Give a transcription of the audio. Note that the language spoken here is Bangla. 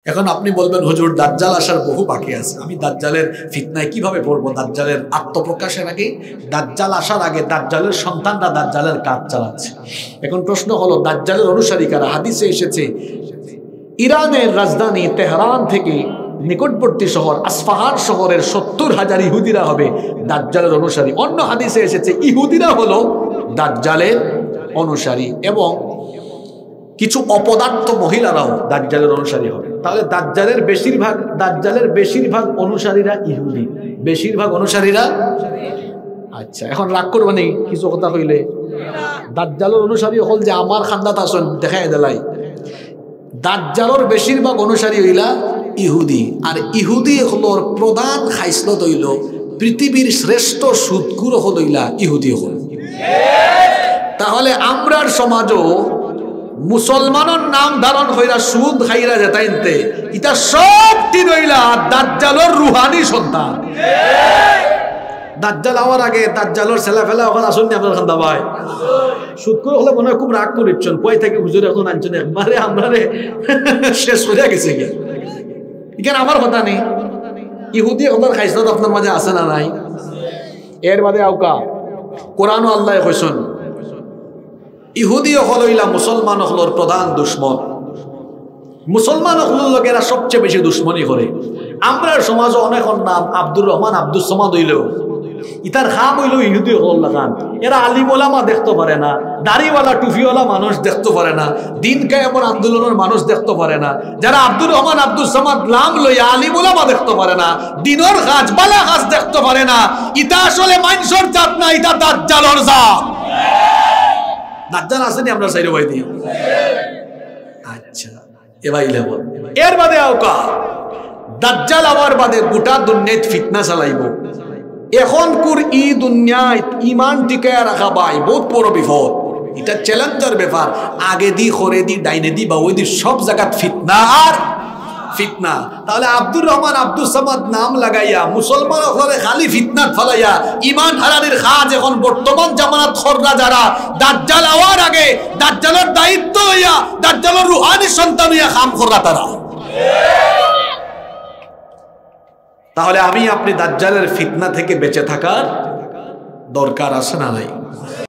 এখন আপনি বলবেন হুজুর দাজ্জাল আসার বহু বাকি আছে, আমি দাজ্জালের ফিতনায় কিভাবে পড়বো? দাজ্জালের আত্মপ্রকাশের আগে, দাজ্জাল আসার আগে দাজ্জালের সন্তানরা দাজ্জালের কাজ চালাচ্ছে। এখন প্রশ্ন হলো, দাজ্জালের অনুসারী কারা? হাদিসে এসেছে ইরানের রাজধানী তেহরান থেকে নিকটবর্তী শহর আসফাহান শহরের 70,000 ইহুদিরা হবে দাজ্জালের অনুসারী। অন্য হাদিসে এসেছে ইহুদিরা হলো দাজ্জালের অনুসারী এবং কিছু অপদার্থ মহিলারাও দাজ্জালের অনুসারী হবে। তাহলে দাজ্জালের বেশিরভাগ অনুসারীরা ইহুদি, বেশিরভাগ অনুসারীরা। আচ্ছা, এখন রাগ করবো নেই কিছু কথা কইলে। দাজ্জালের অনুসারী হল যে আমার খান্দাত আসন দেখাই দিলাই, দাজ্জালের বেশিরভাগ অনুসারী হইলা ইহুদি। আর ইহুদি হলোর প্রধান খাইসলত হইল পৃথিবীর শ্রেষ্ঠ সুদখোর হইলা ইহুদি হল। তাহলে আমরার সমাজও মুসলমানের নাম ধারণ হইরা সুদ খাইরা যেতাইনতে ইটা সবটি রইলা দাজ্জালের রুহানি সন্তান। দাজ্জাল হওয়ার আগে দাজ্জালের ছেলে ফেলা এখন আসুননি আপনার খান্দা ভাই। সুদ করে হলে মনে হয় খুব রাগ করিচ্ছেন, কই থেকে হুজুর এখন আনছেন একবারে আমরা শেষ হয়ে গেছে কি? এখানে আমার কথা নেই, ইহুদি ওদের খাইসলত আপনার মাঝে আছে না নাই? এর বাদে আউকা কোরআন আল্লাহ কইছেন ইহুদি হলইলা মুসলমান হলর প্রধান দুশ্মন। মুসলমান হলর লোকেরা সবচেয়ে বেশি দুশ্মনী করে। আমরা সমাজে অনেক নাম আব্দুর রহমান আব্দুল সমাদ হইল, ইতার খাম হইল ইহুদি হল লাগান। এরা আলিম ওলামা দেখতে পারে না, দাড়িওয়ালা টুফিওয়ালা মানুষ দেখতে পারে না, দিন কায়েমের আন্দোলনের মানুষ দেখতে পারে না। যারা আব্দুর রহমান আব্দুল সমাদ নাম লইয়া আলিম ওলামা দেখতে পারে না, দিনের কাজ বালা কাজ দেখতে পারে না, ইতা আসলে মানুষের জাত না, ইতা দাজ্জালের জাত। দাজ্জাল আসেনি আমরা সাইরে ভাই দিই। আচ্ছা এবার ইলেবন এর বাদে আওকা দাজ্জাল আওয়ার বাদে গোটা দুনিয়াত ফিতনা চালাইব। এখন কুর ই দুনিয়ায় ইমান টিকায় রাখা ভাই বহুত বড় বিপদ। এটা চ্যালেঞ্জের ব্যাপার। আগে দি খরে দি ডাইনে দি বা ওই দি সব জায়গাত ফিতনা আর ফিতনা। তাহলে আব্দুর রহমান আব্দুল সামাদ নাম লাগাইয়া মুসলমান হলে খালি ফিতনাত ফলাইয়া ইমান হারানির কাজ এখন বর্তমান জামানাত খররা যারা দাজ্জাল আওয়ার আগে দাজ্জালের দায়িত্ব হইয়া দাজ্জালের রুহানি সন্তান হইয়া কাম খররা তারা। তাহলে আমি আপনি দাজ্জালের ফিতনা থেকে বেঁচে থাকার দরকার আছে না নাই?